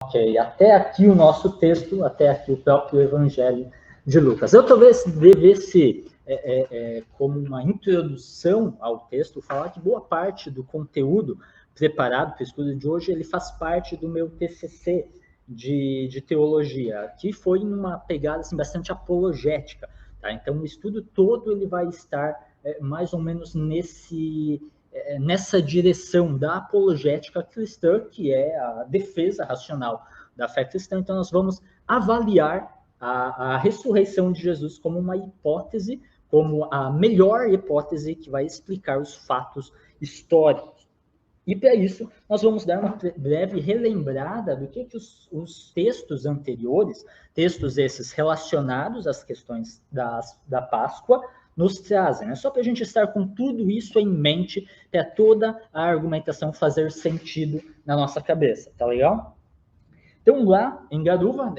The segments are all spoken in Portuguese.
Ok, até aqui o nosso texto, até aqui o próprio Evangelho de Lucas. Eu talvez devesse, como uma introdução ao texto, falar que boa parte do conteúdo preparado para o estudo de hoje, ele faz parte do meu TCC de teologia, que foi numa pegada assim, bastante apologética. Tá? Então, o estudo todo ele vai estar mais ou menos nessa direção da apologética cristã, que é a defesa racional da fé cristã. Então, nós vamos avaliar a ressurreição de Jesus como uma hipótese, como a melhor hipótese que vai explicar os fatos históricos. E para isso, nós vamos dar uma breve relembrada do que os textos anteriores, textos esses relacionados às questões da Páscoa, nos trazem. Né? Só para a gente estar com tudo isso em mente, para toda a argumentação fazer sentido na nossa cabeça. Tá legal? Então, lá em Garuva,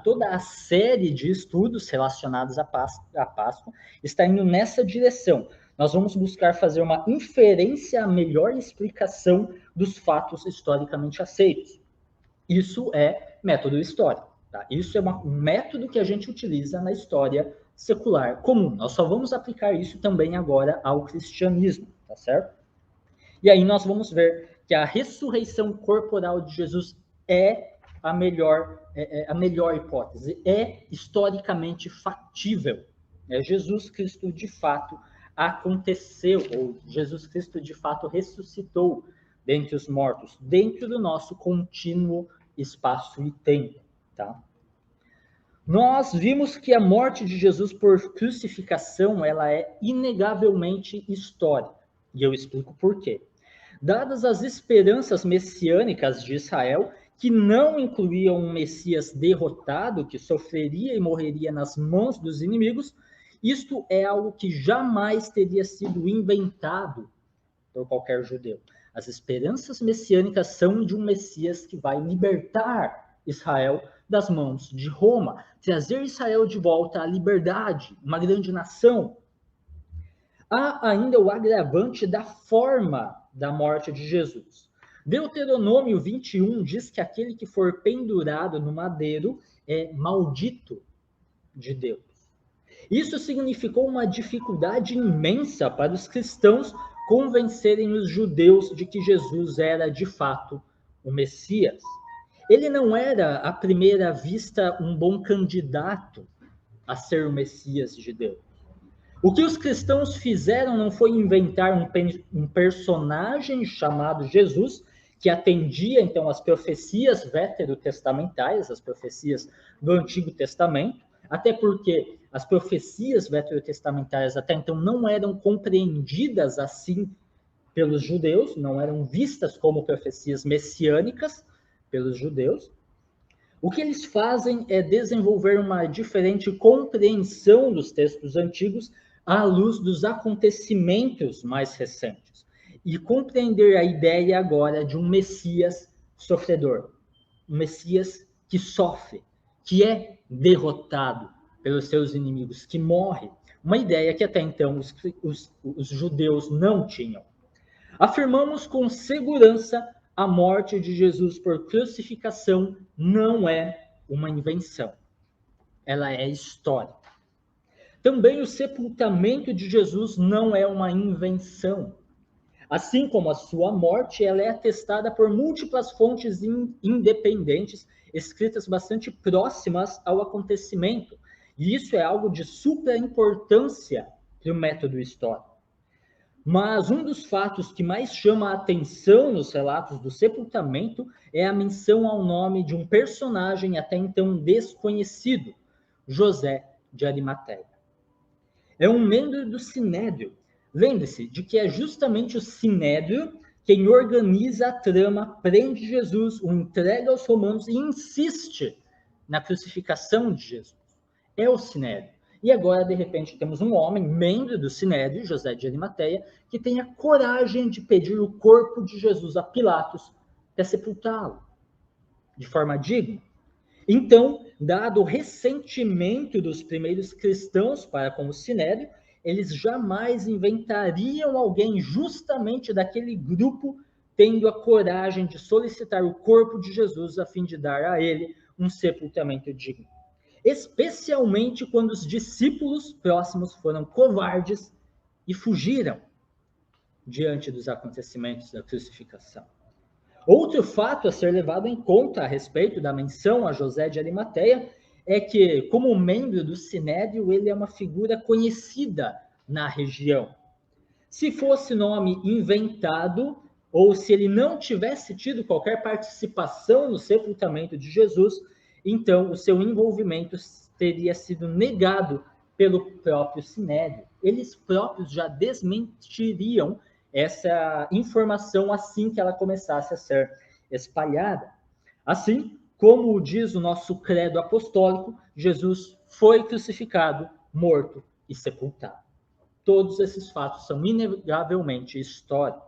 toda a série de estudos relacionados à Páscoa está indo nessa direção. Nós vamos buscar fazer uma inferência à melhor explicação dos fatos historicamente aceitos. Isso é método histórico. Tá? Isso é um método que a gente utiliza na história secular comum. Nós só vamos aplicar isso também agora ao cristianismo, tá certo? E aí nós vamos ver que a ressurreição corporal de Jesus é a melhor hipótese, é historicamente factível. Jesus Cristo de fato aconteceu, ou Jesus Cristo de fato ressuscitou dentre os mortos, dentro do nosso contínuo espaço e tempo. Tá? Nós vimos que a morte de Jesus por crucificação ela é inegavelmente histórica, e eu explico por quê. Dadas as esperanças messiânicas de Israel, que não incluíam um Messias derrotado, que sofreria e morreria nas mãos dos inimigos, isto é algo que jamais teria sido inventado por qualquer judeu. As esperanças messiânicas são de um Messias que vai libertar Israel das mãos de Roma, trazer Israel de volta à liberdade, uma grande nação. Há ainda o agravante da forma da morte de Jesus. Deuteronômio 21 diz que aquele que for pendurado no madeiro é maldito de Deus. Isso significou uma dificuldade imensa para os cristãos convencerem os judeus de que Jesus era de fato o Messias. Ele não era, à primeira vista, um bom candidato a ser o Messias de Deus. O que os cristãos fizeram não foi inventar um personagem chamado Jesus, que atendia, então, às profecias veterotestamentárias, as profecias do Antigo Testamento, até porque as profecias veterotestamentárias até então não eram compreendidas assim pelos judeus, não eram vistas como profecias messiânicas pelos judeus. O que eles fazem é desenvolver uma diferente compreensão dos textos antigos à luz dos acontecimentos mais recentes e compreender a ideia agora de um Messias sofredor, um Messias que sofre, que é derrotado pelos seus inimigos, que morre, uma ideia que até então os judeus não tinham. Afirmamos com segurança a morte de Jesus por crucificação não é uma invenção, ela é histórica. Também o sepultamento de Jesus não é uma invenção. Assim como a sua morte, ela é atestada por múltiplas fontes independentes, escritas bastante próximas ao acontecimento. E isso é algo de supra importância para o método histórico. Mas um dos fatos que mais chama a atenção nos relatos do sepultamento é a menção ao nome de um personagem até então desconhecido, José de Arimateia. É um membro do Sinédrio. Lembre-se de que é justamente o Sinédrio quem organiza a trama, prende Jesus, o entrega aos romanos e insiste na crucificação de Jesus. É o Sinédrio. E agora, de repente, temos um homem, membro do Sinédrio, José de Arimateia, que tem a coragem de pedir o corpo de Jesus a Pilatos para sepultá-lo de forma digna. Então, dado o ressentimento dos primeiros cristãos para com o Sinédrio, eles jamais inventariam alguém justamente daquele grupo tendo a coragem de solicitar o corpo de Jesus a fim de dar a ele um sepultamento digno. Especialmente quando os discípulos próximos foram covardes e fugiram diante dos acontecimentos da crucificação. Outro fato a ser levado em conta a respeito da menção a José de Arimateia é que, como membro do Sinédrio, ele é uma figura conhecida na região. Se fosse nome inventado, ou se ele não tivesse tido qualquer participação no sepultamento de Jesus, então o seu envolvimento teria sido negado pelo próprio Sinédrio. Eles próprios já desmentiriam essa informação assim que ela começasse a ser espalhada. Assim, como diz o nosso credo apostólico, Jesus foi crucificado, morto e sepultado. Todos esses fatos são inegavelmente históricos.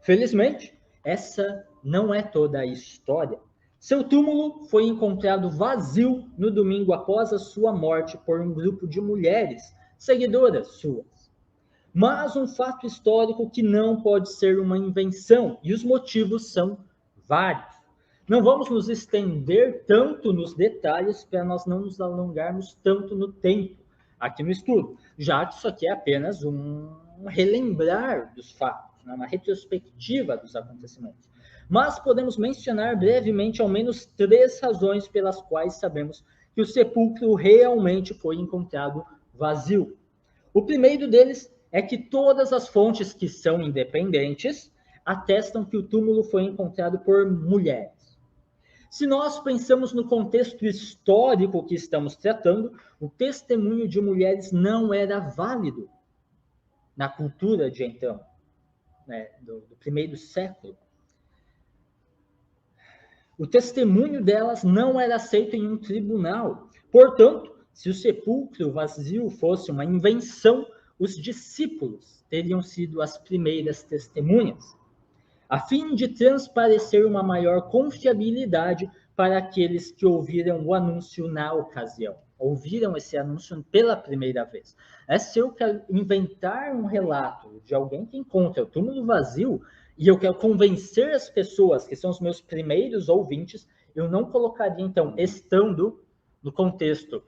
Felizmente, essa não é toda a história. Seu túmulo foi encontrado vazio no domingo após a sua morte por um grupo de mulheres, seguidoras suas. Mas um fato histórico que não pode ser uma invenção, e os motivos são vários. Não vamos nos estender tanto nos detalhes para nós não nos alongarmos tanto no tempo aqui no estudo, já que isso aqui é apenas um relembrar dos fatos, uma retrospectiva dos acontecimentos. Mas podemos mencionar brevemente ao menos 3 razões pelas quais sabemos que o sepulcro realmente foi encontrado vazio. O primeiro deles é que todas as fontes que são independentes atestam que o túmulo foi encontrado por mulheres. Se nós pensamos no contexto histórico que estamos tratando, o testemunho de mulheres não era válido na cultura de então, né, do primeiro século. O testemunho delas não era aceito em um tribunal. Portanto, se o sepulcro vazio fosse uma invenção, os discípulos teriam sido as primeiras testemunhas, a fim de transparecer uma maior confiabilidade para aqueles que ouviram o anúncio na ocasião. Ouviram esse anúncio pela primeira vez. Se eu quero inventar um relato de alguém que encontra o túmulo vazio e eu quero convencer as pessoas que são os meus primeiros ouvintes, eu não colocaria, então, estando no contexto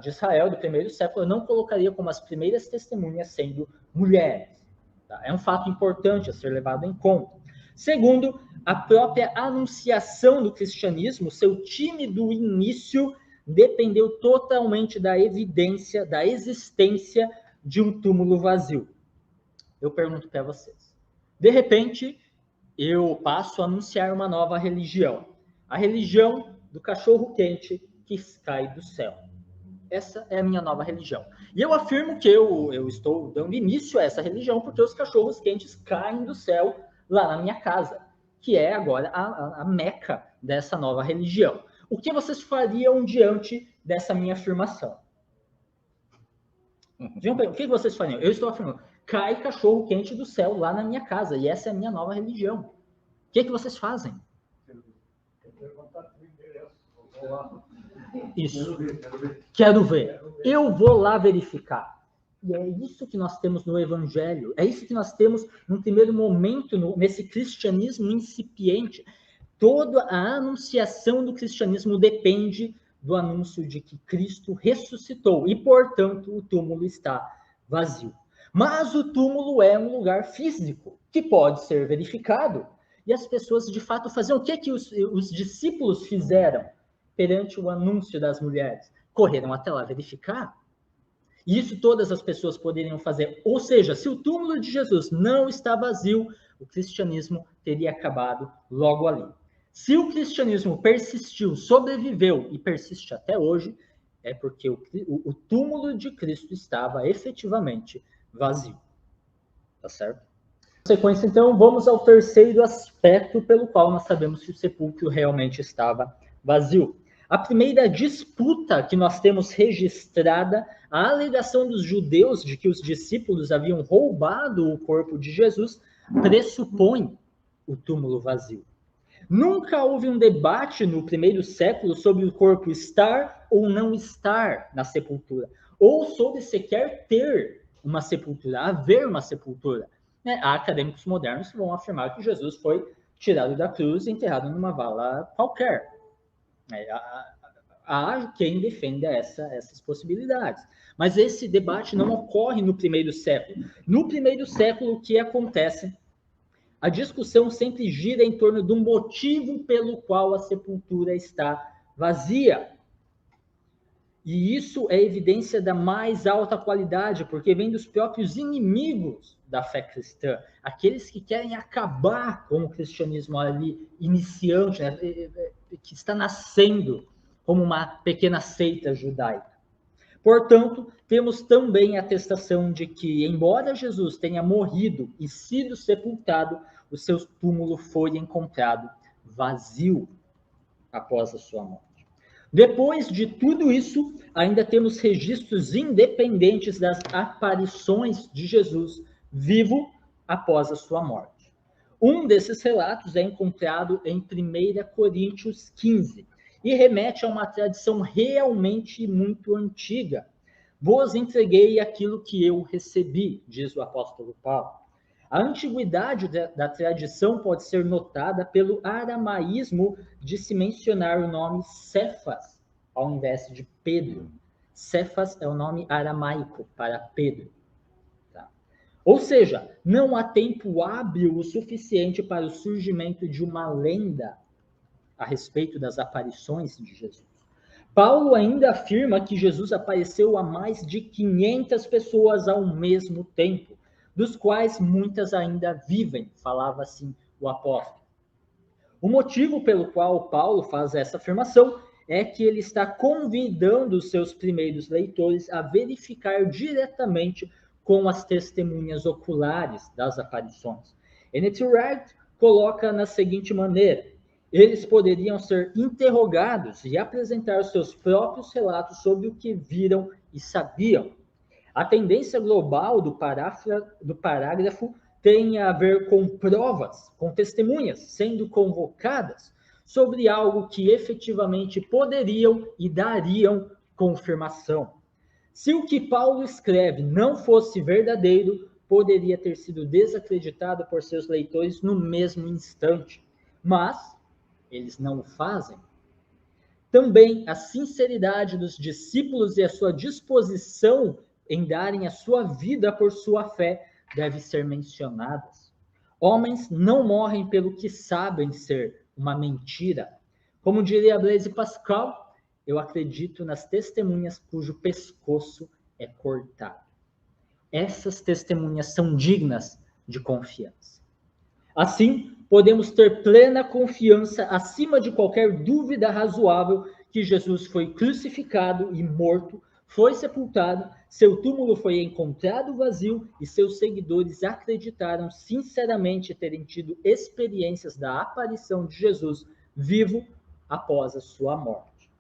de Israel, do primeiro século, eu não colocaria como as primeiras testemunhas sendo mulheres. É um fato importante a ser levado em conta. Segundo, a própria anunciação do cristianismo, seu tímido início, dependeu totalmente da evidência, da existência de um túmulo vazio. Eu pergunto para vocês. De repente, eu passo a anunciar uma nova religião. A religião do cachorro-quente que cai do céu. Essa é a minha nova religião. E eu afirmo que eu estou dando início a essa religião porque os cachorros quentes caem do céu lá na minha casa, que é agora a meca dessa nova religião. O que vocês fariam diante dessa minha afirmação? O que vocês fariam? Eu estou afirmando, cai cachorro quente do céu lá na minha casa, e essa é a minha nova religião. O que vocês fazem? Isso. Quero ver. Eu vou lá verificar. E é isso que nós temos no Evangelho. É isso que nós temos num primeiro momento, nesse cristianismo incipiente. Toda a anunciação do cristianismo depende do anúncio de que Cristo ressuscitou. E, portanto, o túmulo está vazio. Mas o túmulo é um lugar físico que pode ser verificado. E as pessoas, de fato, faziam o que os discípulos fizeram perante o anúncio das mulheres? Correram até lá verificar. E isso todas as pessoas poderiam fazer. Ou seja, se o túmulo de Jesus não está vazio, o cristianismo teria acabado logo ali. Se o cristianismo persistiu, sobreviveu e persiste até hoje, é porque o túmulo de Cristo estava efetivamente vazio. Tá certo? Na sequência, então, vamos ao terceiro aspecto pelo qual nós sabemos que o sepulcro realmente estava vazio. A primeira disputa que nós temos registrada, a alegação dos judeus de que os discípulos haviam roubado o corpo de Jesus, pressupõe o túmulo vazio. Nunca houve um debate no primeiro século sobre o corpo estar ou não estar na sepultura, ou sobre sequer ter uma sepultura, haver uma sepultura. né, há acadêmicos modernos que vão afirmar que Jesus foi tirado da cruz e enterrado numa vala qualquer. Há quem defenda essas possibilidades. Mas esse debate não ocorre no primeiro século. No primeiro século, o que acontece? A discussão sempre gira em torno do motivo pelo qual a sepultura está vazia. E isso é evidência da mais alta qualidade, porque vem dos próprios inimigos da fé cristã, aqueles que querem acabar com o cristianismo ali iniciante, né, que está nascendo como uma pequena seita judaica. Portanto, temos também a atestação de que, embora Jesus tenha morrido e sido sepultado, o seu túmulo foi encontrado vazio após a sua morte. Depois de tudo isso, ainda temos registros independentes das aparições de Jesus vivo após a sua morte. Um desses relatos é encontrado em 1 Coríntios 15 e remete a uma tradição realmente muito antiga. Vos entreguei aquilo que eu recebi, diz o apóstolo Paulo. A antiguidade da tradição pode ser notada pelo aramaísmo de se mencionar o nome Cefas, ao invés de Pedro. Cefas é o nome aramaico para Pedro. Tá? Ou seja, não há tempo hábil o suficiente para o surgimento de uma lenda a respeito das aparições de Jesus. Paulo ainda afirma que Jesus apareceu a mais de 500 pessoas ao mesmo tempo, dos quais muitas ainda vivem, falava assim o apóstolo. O motivo pelo qual Paulo faz essa afirmação é que ele está convidando os seus primeiros leitores a verificar diretamente com as testemunhas oculares das aparições. N.T. Wright coloca na seguinte maneira: eles poderiam ser interrogados e apresentar os seus próprios relatos sobre o que viram e sabiam. A tendência global do parágrafo tem a ver com provas, com testemunhas sendo convocadas sobre algo que efetivamente poderiam e dariam confirmação. Se o que Paulo escreve não fosse verdadeiro, poderia ter sido desacreditado por seus leitores no mesmo instante. Mas eles não o fazem. Também a sinceridade dos discípulos e a sua disposição em darem a sua vida por sua fé deve ser mencionadas. Homens não morrem pelo que sabem ser uma mentira. Como diria Blaise Pascal, eu acredito nas testemunhas cujo pescoço é cortado. Essas testemunhas são dignas de confiança. Assim, podemos ter plena confiança, acima de qualquer dúvida razoável, que Jesus foi crucificado e morto, foi sepultado, seu túmulo foi encontrado vazio e seus seguidores acreditaram sinceramente terem tido experiências da aparição de Jesus vivo após a sua morte.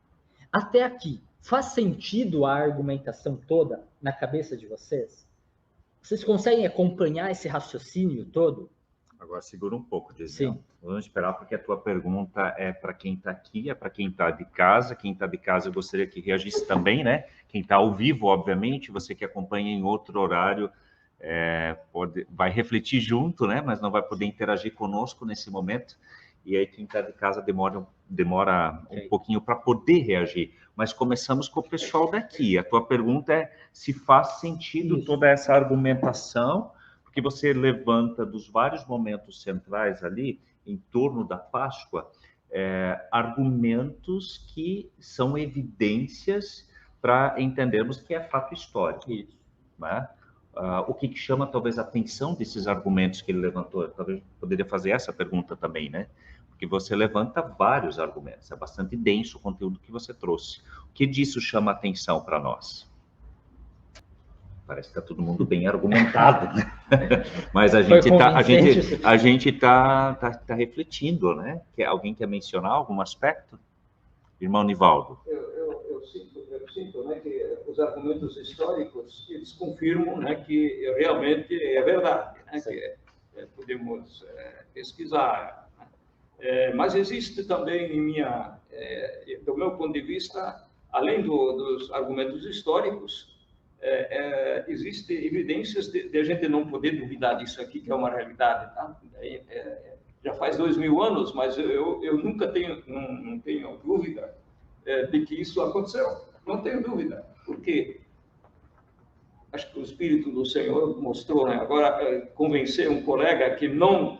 Até aqui, faz sentido a argumentação toda na cabeça de vocês? Vocês conseguem acompanhar esse raciocínio todo? Agora segura um pouco, Gesiel. Vamos esperar, porque a tua pergunta é para quem está aqui, é para quem está de casa. Quem está de casa, eu gostaria que reagisse também, né? Quem está ao vivo, obviamente, você que acompanha em outro horário, vai refletir junto, né? Mas não vai poder interagir conosco nesse momento. E aí quem está de casa demora um pouquinho para poder reagir. Mas começamos com o pessoal daqui. A tua pergunta é se faz sentido toda essa argumentação, porque você levanta dos vários momentos centrais ali, em torno da Páscoa, argumentos que são evidências para entendermos que é fato histórico. Isso. Né? O que chama talvez a atenção desses argumentos que ele levantou? Talvez poderia fazer essa pergunta também, né? Porque você levanta vários argumentos, é bastante denso o conteúdo que você trouxe. O que disso chama atenção para nós? Parece que está todo mundo bem argumentado, né? Mas a gente está refletindo, né? Alguém quer mencionar algum aspecto? Irmão Nivaldo. Eu sinto, né, que os argumentos históricos, eles confirmam, né, que realmente é verdade, né, que podemos pesquisar. Né? Mas existe também, do meu ponto de vista, além dos argumentos históricos, existem evidências de a gente não poder duvidar disso aqui, que é uma realidade. Tá? Já faz 2000 anos, mas eu nunca não tenho dúvida de que isso aconteceu. Não tenho dúvida. Por quê? Acho que o Espírito do Senhor mostrou, né? Agora, convencer um colega que não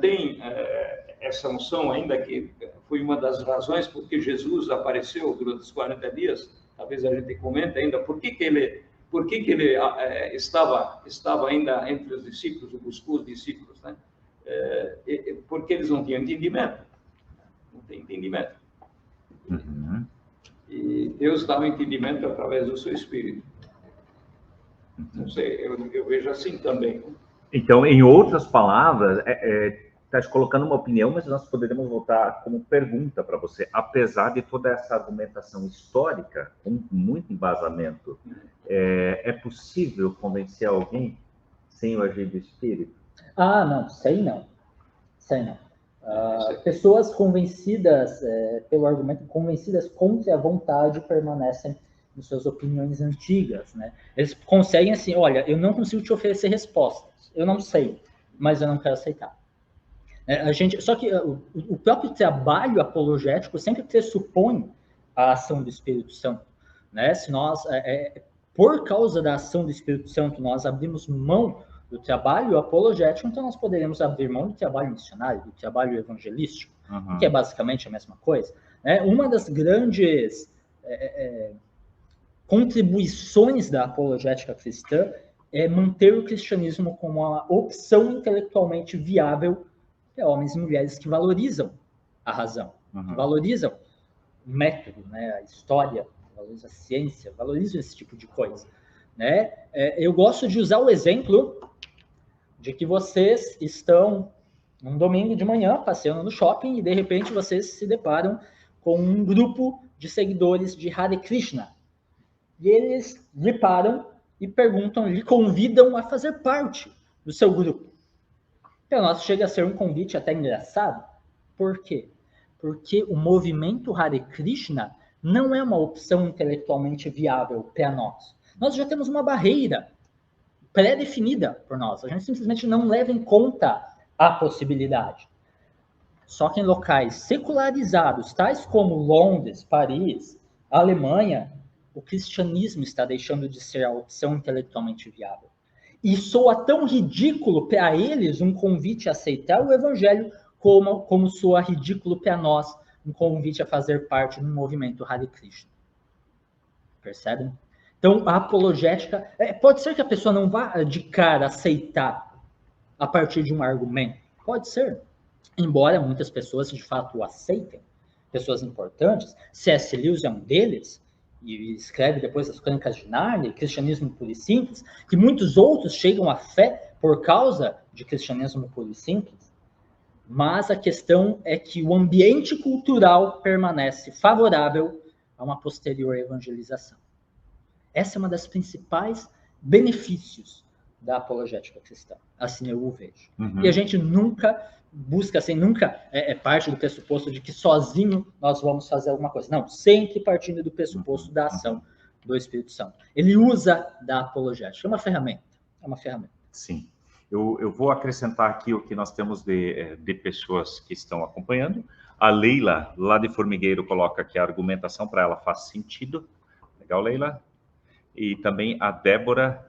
tem essa unção ainda, que foi uma das razões porque Jesus apareceu durante os 40 dias, talvez a gente comente ainda, por que ele estava ainda entre os discípulos, buscou os discípulos, né? Porque eles não tinham entendimento. Não tem entendimento. Uhum. E Deus dá o entendimento através do seu Espírito. Não sei, eu vejo assim também. Então, em outras palavras, está te colocando uma opinião, mas nós poderíamos voltar como pergunta para você. Apesar de toda essa argumentação histórica, com muito embasamento, é possível convencer alguém sem o agir do Espírito? Não, sei não. Pessoas convencidas pelo argumento, convencidas contra a vontade, permanecem em suas opiniões antigas, né? Eles conseguem assim, olha, eu não consigo te oferecer respostas, eu não sei, mas eu não quero aceitar. Só que o próprio trabalho apologético sempre pressupõe a ação do Espírito Santo, né? Se nós, por causa da ação do Espírito Santo, nós abrimos mão do trabalho apologético, então nós poderemos abrir mão do trabalho missionário, do trabalho evangelístico, que é basicamente a mesma coisa, né? Uma das grandes contribuições da apologética cristã é manter o cristianismo como uma opção intelectualmente viável para homens e mulheres que valorizam a razão, que valorizam o método, né, a história, valorizam a ciência, valorizam esse tipo de coisa, né? Eu gosto de usar o exemplo de que vocês estão num domingo de manhã passeando no shopping e de repente vocês se deparam com um grupo de seguidores de Hare Krishna. E eles lhe param e perguntam, lhe convidam a fazer parte do seu grupo. Para nós chega a ser um convite até engraçado. Por quê? Porque o movimento Hare Krishna não é uma opção intelectualmente viável para nós. Nós já temos uma barreira pré-definida por nós. A gente simplesmente não leva em conta a possibilidade. Só que em locais secularizados, tais como Londres, Paris, Alemanha, o cristianismo está deixando de ser a opção intelectualmente viável. E soa tão ridículo para eles um convite a aceitar o evangelho como soa ridículo para nós um convite a fazer parte do movimento Hare Krishna. Percebem? Então, a apologética... pode ser que a pessoa não vá de cara aceitar a partir de um argumento. Pode ser. Embora muitas pessoas de fato o aceitem. Pessoas importantes. C.S. Lewis é um deles. E escreve depois as Crônicas de Nárnia, Cristianismo Puro e Simples, que muitos outros chegam à fé por causa de Cristianismo Puro e Simples. Mas a questão é que o ambiente cultural permanece favorável a uma posterior evangelização. Essa é uma das principais benefícios da apologética cristã. Assim eu o vejo. E a gente nunca busca, assim, nunca é parte do pressuposto de que sozinho nós vamos fazer alguma coisa. Não, sempre partindo do pressuposto da ação do Espírito Santo. Ele usa da apologética. É uma ferramenta. Sim. Eu vou acrescentar aqui o que nós temos de pessoas que estão acompanhando. A Leila, lá de Formigueiro, coloca que a argumentação para ela faz sentido. Legal, Leila? E também a Débora,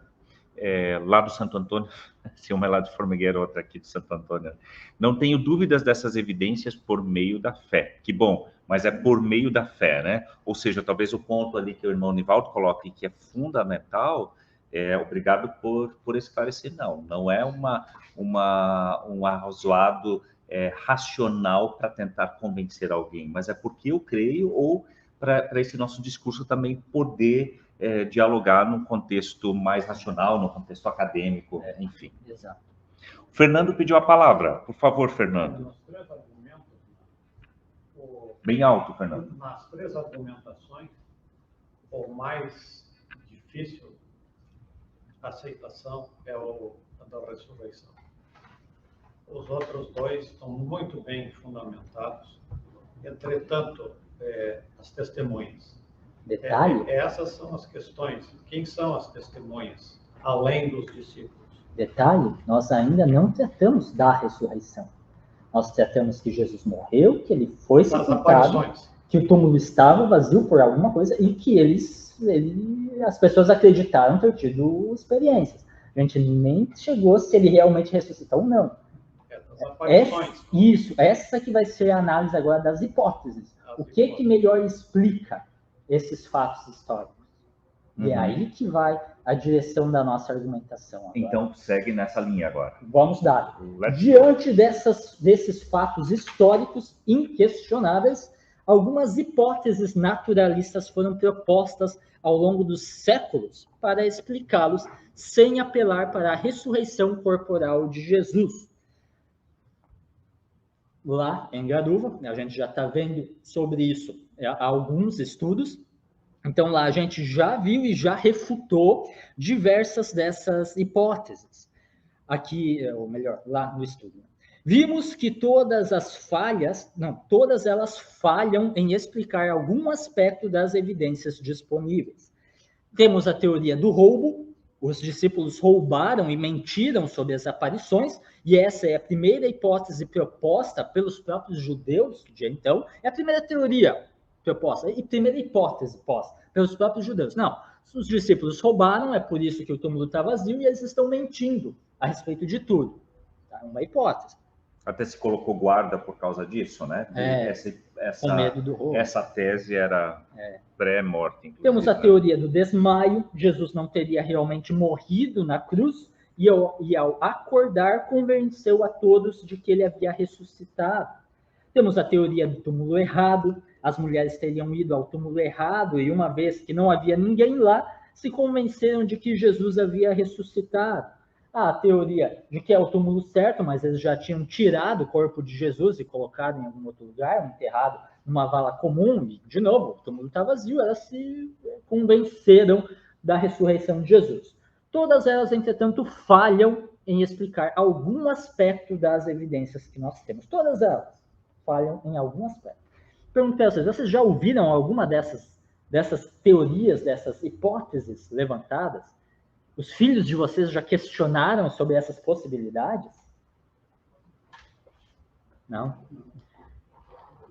lá do Santo Antônio, se uma é lá de Formigueiro, outra aqui de Santo Antônio. Não tenho dúvidas dessas evidências por meio da fé. Que bom, mas é por meio da fé, né? Ou seja, talvez o ponto ali que o irmão Nivaldo coloca e que é fundamental, obrigado por esclarecer, não é um arrazoado racional para tentar convencer alguém, mas é porque eu creio ou para esse nosso discurso também poder dialogar num contexto mais racional, num contexto acadêmico, enfim. Exato. O Fernando pediu a palavra. Por favor, Fernando. Bem alto, Fernando. Nas três argumentações, o mais difícil aceitação é a da ressurreição. Os outros dois estão muito bem fundamentados. Entretanto, as testemunhas. Detalhe? Essas são as questões. Quem são as testemunhas, além dos discípulos? Detalhe, nós ainda não tratamos da ressurreição. Nós tratamos que Jesus morreu, que ele foi sepultado, que o túmulo estava vazio por alguma coisa e que as pessoas acreditaram ter tido experiências. A gente nem chegou se ele realmente ressuscitou ou não. Essa que vai ser a análise agora das hipóteses. O que melhor explica esses fatos históricos? E é aí que vai a direção da nossa argumentação agora. Então, segue nessa linha agora. Vamos dar. Diante desses fatos históricos inquestionáveis, algumas hipóteses naturalistas foram propostas ao longo dos séculos para explicá-los sem apelar para a ressurreição corporal de Jesus. Lá em Garuva, a gente já está vendo sobre isso há alguns estudos. Então, lá a gente já viu e já refutou diversas dessas hipóteses. Aqui, ou melhor, lá no estudo. Vimos que todas elas falham em explicar algum aspecto das evidências disponíveis. Temos a teoria do roubo. Os discípulos roubaram e mentiram sobre as aparições, e essa é a primeira hipótese proposta pelos próprios judeus de então. É a primeira teoria proposta e primeira hipótese posta pelos próprios judeus. Não, os discípulos roubaram, é por isso que o túmulo está vazio, e eles estão mentindo a respeito de tudo. Tá? Uma hipótese. Até se colocou guarda por causa disso, né? Com medo do roubo. Essa tese era pré-morte. Temos a teoria do desmaio. Jesus não teria realmente morrido na cruz, e ao acordar convenceu a todos de que ele havia ressuscitado. Temos a teoria do túmulo errado. As mulheres teriam ido ao túmulo errado e, uma vez que não havia ninguém lá, se convenceram de que Jesus havia ressuscitado. Há a teoria de que é o túmulo certo, mas eles já tinham tirado o corpo de Jesus e colocado em algum outro lugar, enterrado numa vala comum, e, de novo, o túmulo está vazio, elas se convenceram da ressurreição de Jesus. Todas elas, entretanto, falham em explicar algum aspecto das evidências que nós temos. Todas elas falham em algum aspecto. Pergunto a vocês já ouviram alguma dessas teorias, dessas hipóteses levantadas? Os filhos de vocês já questionaram sobre essas possibilidades? Não?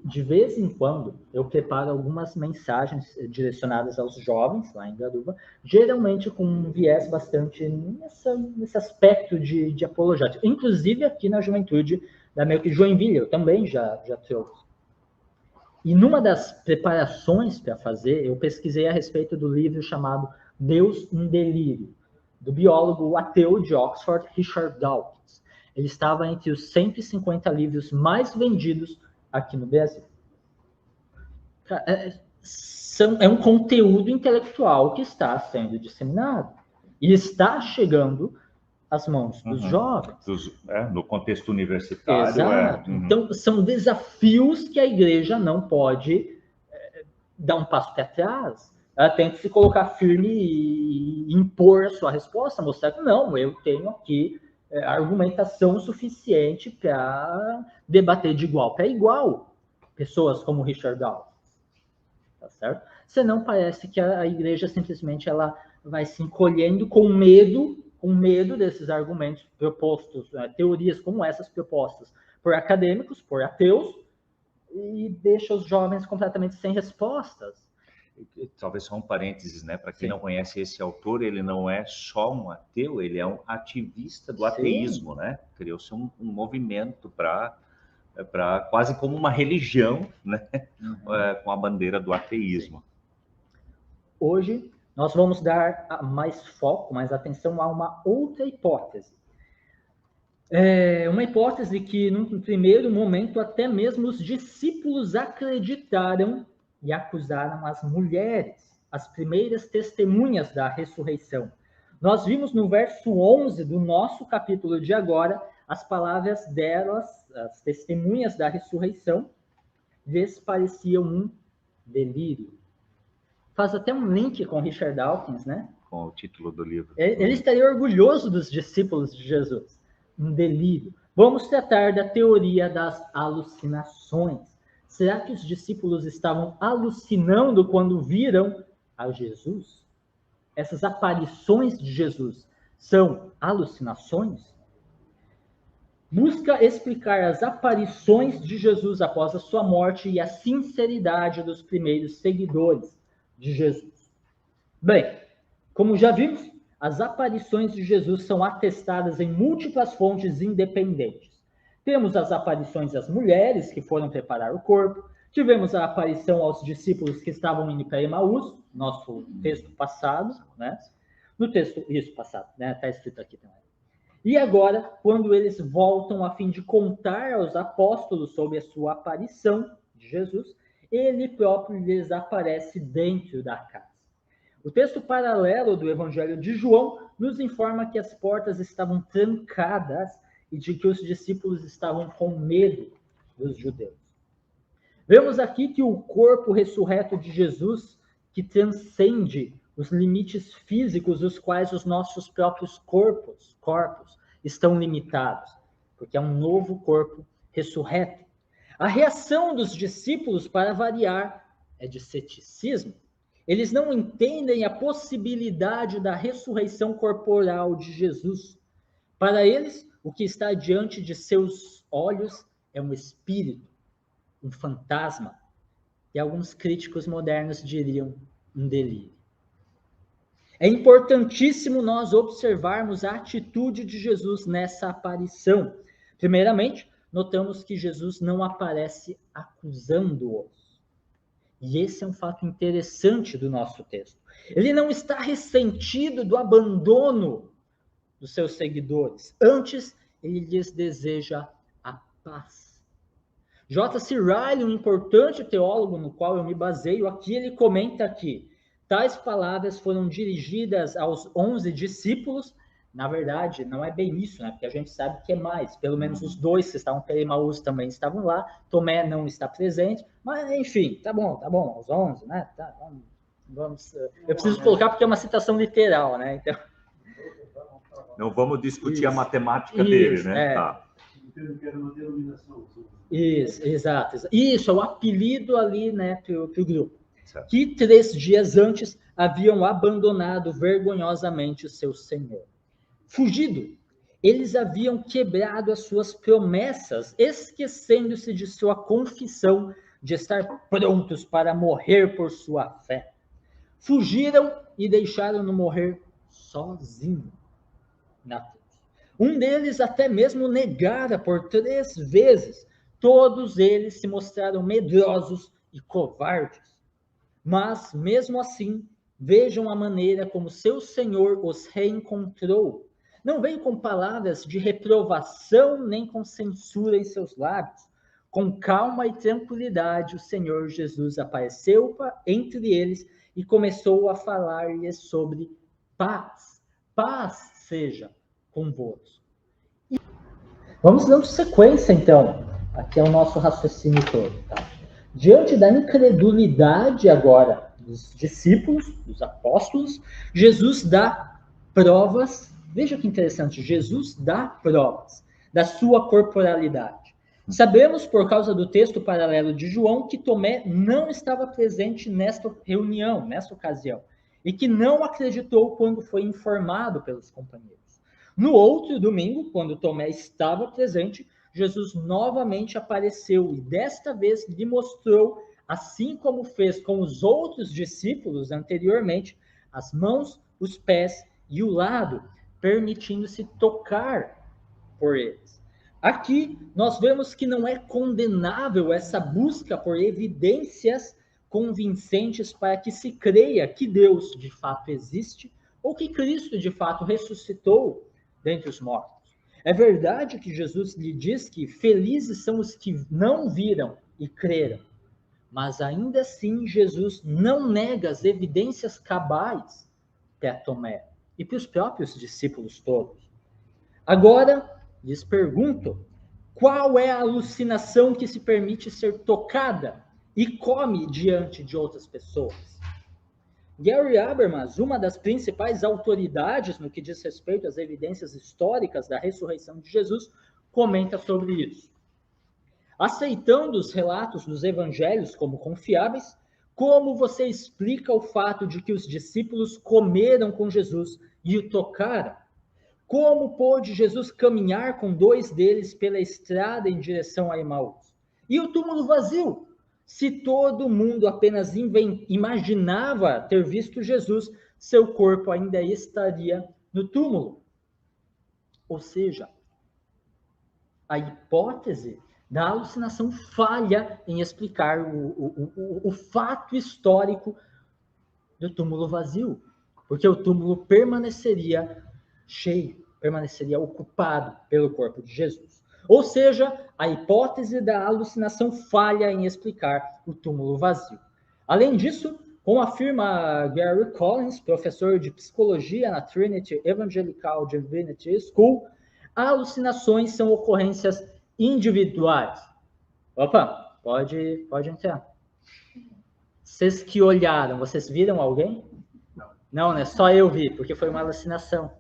De vez em quando, eu preparo algumas mensagens direcionadas aos jovens, lá em Garuva, geralmente com um viés bastante nesse aspecto de apologética. Inclusive aqui na juventude da Melk Joinville, eu também já trouxe. E numa das preparações para fazer, eu pesquisei a respeito do livro chamado Deus em Delírio, do biólogo ateu de Oxford, Richard Dawkins. Ele estava entre os 150 livros mais vendidos aqui no Brasil. É um conteúdo intelectual que está sendo disseminado e está chegando às mãos dos jovens. No contexto universitário. Exato. Então, são desafios que a igreja não pode dar um passo para trás. Ela tem que se colocar firme e impor a sua resposta, mostrar que não, eu tenho aqui argumentação suficiente para debater de igual para igual pessoas como Richard Dawkins. Tá certo? Senão parece que a igreja simplesmente ela vai se encolhendo com medo desses argumentos propostos, teorias como essas propostas por acadêmicos, por ateus, e deixa os jovens completamente sem respostas. Talvez só um parênteses, né? Para quem não conhece esse autor, ele não é só um ateu, ele é um ativista do ateísmo, né? Criou-se um movimento para quase como uma religião, né? Com a bandeira do ateísmo. Hoje, nós vamos dar mais foco, mais atenção a uma outra hipótese. Uma hipótese que, num primeiro momento, até mesmo os discípulos acreditaram e acusaram as mulheres, as primeiras testemunhas da ressurreição. Nós vimos no verso 11 do nosso capítulo de agora, as palavras delas, as testemunhas da ressurreição, lhes pareciam um delírio. Faz até um link com Richard Dawkins, né? Com o título do livro. Ele estaria orgulhoso dos discípulos de Jesus. Um delírio. Vamos tratar da teoria das alucinações. Será que os discípulos estavam alucinando quando viram a Jesus? Essas aparições de Jesus são alucinações? Busca explicar as aparições de Jesus após a sua morte e a sinceridade dos primeiros seguidores de Jesus. Bem, como já vimos, as aparições de Jesus são atestadas em múltiplas fontes independentes. Temos as aparições às mulheres que foram preparar o corpo, tivemos a aparição aos discípulos que estavam indo para Emaús, nosso texto passado, né? No texto, isso, passado, né? Está escrito aqui também. E agora, quando eles voltam a fim de contar aos apóstolos sobre a sua aparição de Jesus, ele próprio lhes aparece dentro da casa. O texto paralelo do Evangelho de João nos informa que as portas estavam trancadas e de que os discípulos estavam com medo dos judeus. Vemos aqui que o corpo ressurreto de Jesus, que transcende os limites físicos os quais os nossos próprios corpos estão limitados, porque é um novo corpo ressurreto. A reação dos discípulos, para variar, é de ceticismo. Eles não entendem a possibilidade da ressurreição corporal de Jesus. Para eles, o que está diante de seus olhos é um espírito, um fantasma, e alguns críticos modernos diriam um delírio. É importantíssimo nós observarmos a atitude de Jesus nessa aparição. Primeiramente, notamos que Jesus não aparece acusando-os. E esse é um fato interessante do nosso texto. Ele não está ressentido do abandono dos seus seguidores. Antes, ele lhes deseja a paz. J.C. Ryle, um importante teólogo no qual eu me baseio aqui, ele comenta que tais palavras foram dirigidas aos 11 discípulos. Na verdade, não é bem isso, né? Porque a gente sabe que é mais. Pelo menos os 2 que estavam para Emaús também estavam lá. Tomé não está presente. Mas, enfim, tá bom. Os 11, né? Tá, vamos, eu preciso colocar porque é uma citação literal, né? Então... Não vamos discutir a matemática dele, né? Tá. Entendo que era uma denominação. Isso, exato. Isso, é o apelido ali, né, para o grupo. Certo. Que 3 dias antes haviam abandonado vergonhosamente o seu Senhor. Fugido, eles haviam quebrado as suas promessas, esquecendo-se de sua confissão de estar prontos para morrer por sua fé. Fugiram e deixaram-no morrer sozinho na cruz. Um deles até mesmo negara por 3 vezes. Todos eles se mostraram medrosos e covardes. Mas, mesmo assim, vejam a maneira como seu Senhor os reencontrou. Não veio com palavras de reprovação, nem com censura em seus lábios. Com calma e tranquilidade, o Senhor Jesus apareceu entre eles e começou a falar-lhes sobre paz. Paz seja convosco. Vamos dando sequência, então. Aqui é o nosso raciocínio todo, tá? Diante da incredulidade agora dos discípulos, dos apóstolos, Jesus dá provas. Veja que interessante, Jesus dá provas da sua corporalidade. Sabemos, por causa do texto paralelo de João, que Tomé não estava presente nesta reunião, nesta ocasião, e que não acreditou quando foi informado pelos companheiros. No outro domingo, quando Tomé estava presente, Jesus novamente apareceu e desta vez lhe mostrou, assim como fez com os outros discípulos anteriormente, as mãos, os pés e o lado, permitindo-se tocar por eles. Aqui nós vemos que não é condenável essa busca por evidências convincentes para que se creia que Deus de fato existe ou que Cristo de fato ressuscitou dentre os mortos. É verdade que Jesus lhe diz que felizes são os que não viram e creram, mas ainda assim Jesus não nega as evidências cabais para Tomé e para os próprios discípulos todos. Agora, lhes pergunto, qual é a alucinação que se permite ser tocada e come diante de outras pessoas? Gary Habermas, uma das principais autoridades no que diz respeito às evidências históricas da ressurreição de Jesus, comenta sobre isso. Aceitando os relatos dos evangelhos como confiáveis, como você explica o fato de que os discípulos comeram com Jesus e o tocaram? Como pôde Jesus caminhar com 2 deles pela estrada em direção a Emaús? E o túmulo vazio? Se todo mundo apenas imaginava ter visto Jesus, seu corpo ainda estaria no túmulo. Ou seja, a hipótese da alucinação falha em explicar o fato histórico do túmulo vazio, porque o túmulo permaneceria cheio, permaneceria ocupado pelo corpo de Jesus. Ou seja, a hipótese da alucinação falha em explicar o túmulo vazio. Além disso, como afirma Gary Collins, professor de psicologia na Trinity Evangelical Divinity School, alucinações são ocorrências individuais. Opa, pode entrar. Vocês que olharam, vocês viram alguém? Não, né? Só eu vi, porque foi uma alucinação.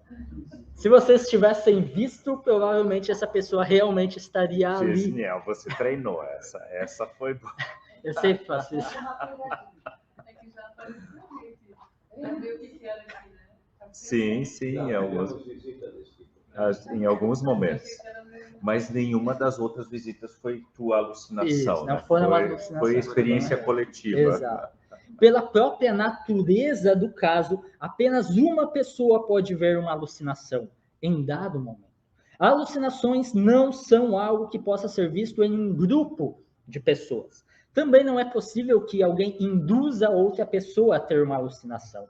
Se vocês tivessem visto, provavelmente essa pessoa realmente estaria ali. Gisniel, você treinou essa. Essa foi boa. Eu sempre faço isso. Sim, em alguns momentos. Mas nenhuma das outras visitas foi tua alucinação. Isso, não foi uma alucinação. Foi experiência coletiva. Exato. Pela própria natureza do caso, apenas uma pessoa pode ver uma alucinação em dado momento. Alucinações não são algo que possa ser visto em um grupo de pessoas. Também não é possível que alguém induza outra pessoa a ter uma alucinação.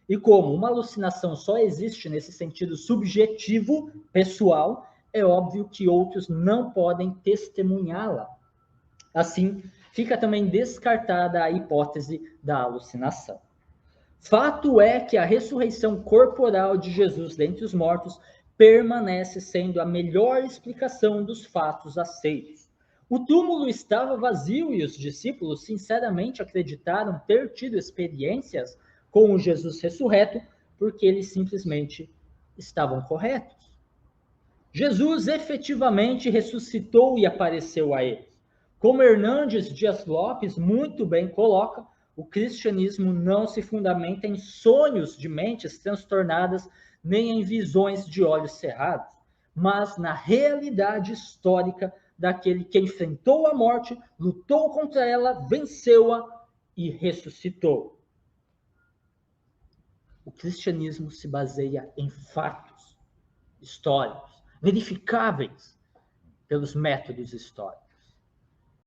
E como uma alucinação só existe nesse sentido subjetivo, pessoal, é óbvio que outros não podem testemunhá-la. Assim, fica também descartada a hipótese da alucinação. Fato é que a ressurreição corporal de Jesus dentre os mortos permanece sendo a melhor explicação dos fatos aceitos. O túmulo estava vazio e os discípulos sinceramente acreditaram ter tido experiências com o Jesus ressurreto, porque eles simplesmente estavam corretos. Jesus efetivamente ressuscitou e apareceu a eles. Como Hernandes Dias Lopes muito bem coloca, o cristianismo não se fundamenta em sonhos de mentes transtornadas, nem em visões de olhos cerrados, mas na realidade histórica daquele que enfrentou a morte, lutou contra ela, venceu-a e ressuscitou. O cristianismo se baseia em fatos históricos, verificáveis pelos métodos históricos.